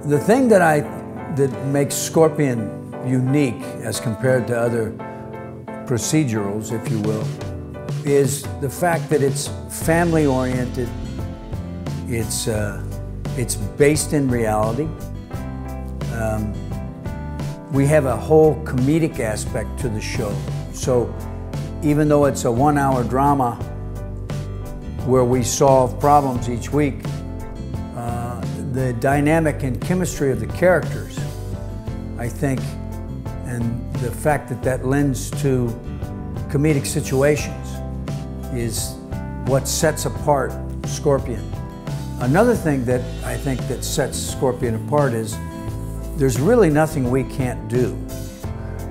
The thing that makes Scorpion unique as compared to other procedurals, if you will, is the fact that it's family-oriented. It's based in reality. We have a whole comedic aspect to the show. So even though it's a 1-hour drama where we solve problems each week, the dynamic and chemistry of the characters, I think, and the fact that that lends to comedic situations is what sets apart Scorpion. Another thing that I think that sets Scorpion apart is there's really nothing we can't do.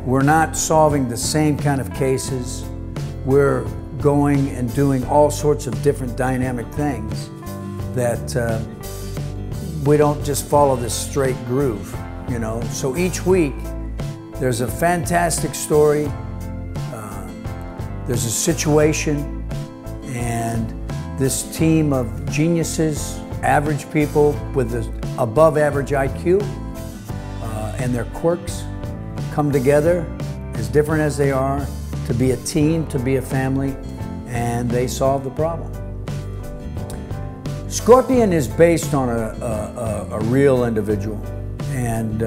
We're not solving the same kind of cases. We're going and doing all sorts of different dynamic things that we don't just follow this straight groove, you know. So each week there's a fantastic story, there's a situation, and this team of geniuses, average people with an above average IQ and their quirks come together, as different as they are, to be a team, to be a family, and they solve the problem. Scorpion is based on a real individual, and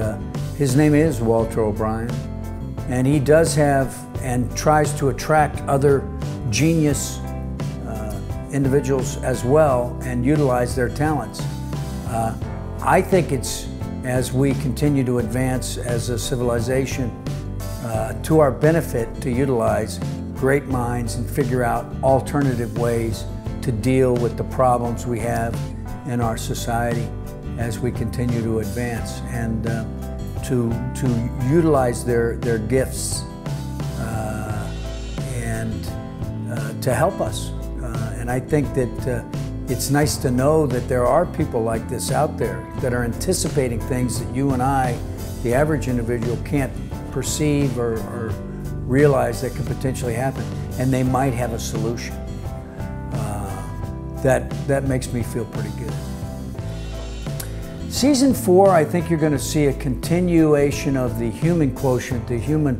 his name is Walter O'Brien, and he does have and tries to attract other genius individuals as well and utilize their talents. I think it's, as we continue to advance as a civilization, to our benefit to utilize great minds and figure out alternative ways to deal with the problems we have in our society as we continue to advance, and to utilize their gifts and to help us. And I think that it's nice to know that there are people like this out there that are anticipating things that you and I, the average individual, can't perceive or realize that could potentially happen, and they might have a solution. That makes me feel pretty good. Season 4, I think you're going to see a continuation of the human quotient, the human.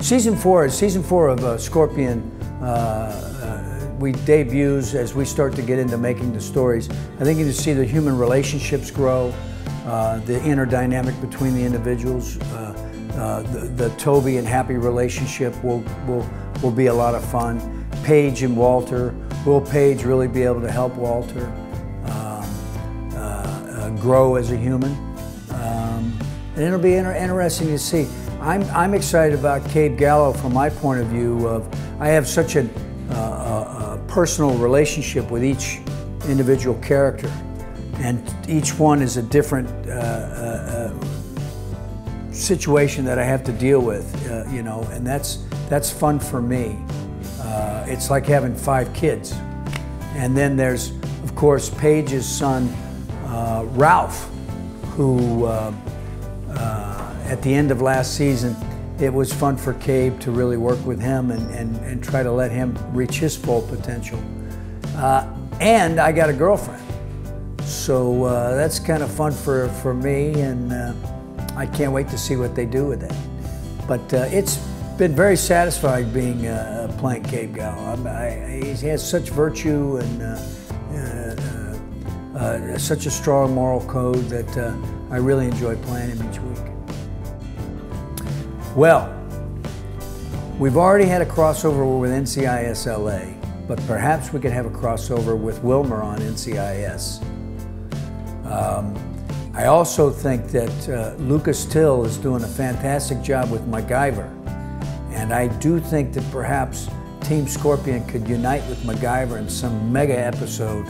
Season 4 of Scorpion. We debuts as we start to get into making the stories. I think you see the human relationships grow, the inner dynamic between the individuals. The Toby and Happy relationship will be a lot of fun. Paige and Walter. Will Paige really be able to help Walter grow as a human? And it'll be interesting to see. I'm excited about Cabe Gallo from my point of view. I have such a personal relationship with each individual character, and each one is a different situation that I have to deal with, you know, and that's fun for me. It's like having 5 kids. And then there's, of course, Paige's son, Ralph, who at the end of last season, it was fun for Cabe to really work with him and try to let him reach his full potential. And I got a girlfriend. So that's kind of fun for me, and I can't wait to see what they do with that. But it's been very satisfying being playing Cabe Gallo. He has such virtue and such a strong moral code that I really enjoy playing him each week. Well, we've already had a crossover with NCIS LA, but perhaps we could have a crossover with Wilmer on NCIS. I also think that Lucas Till is doing a fantastic job with MacGyver. And I do think that perhaps Team Scorpion could unite with MacGyver in some mega episode,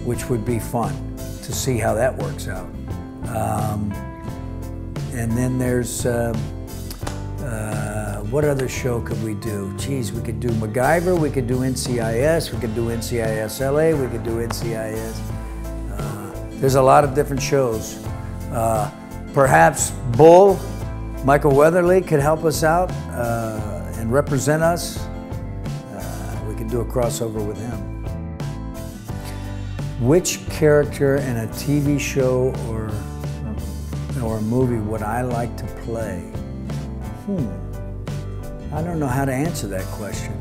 which would be fun to see how that works out. And then there's, what other show could we do? Geez, we could do MacGyver, we could do NCIS, we could do NCIS LA, we could do NCIS. There's a lot of different shows. Perhaps Bull, Michael Weatherly, could help us out and represent us. We could do a crossover with him. Which character in a TV show or a movie would I like to play? I don't know how to answer that question.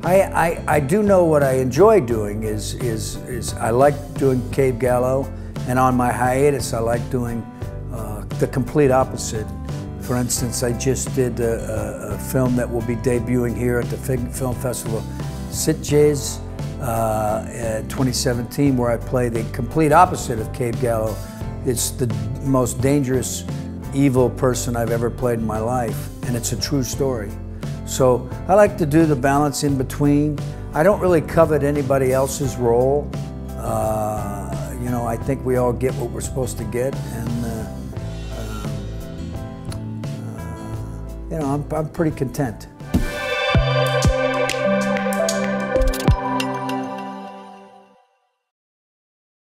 I do know what I enjoy doing is I like doing Cave Gallo, and on my hiatus I like doing the complete opposite. For instance, I just did a film that will be debuting here at the Film Festival Sitges 2017, where I play the complete opposite of Cave Gallo. It's the most dangerous, evil person I've ever played in my life, and it's a true story. So I like to do the balance in between. I don't really covet anybody else's role. You know, I think we all get what we're supposed to get, and you know, I'm pretty content.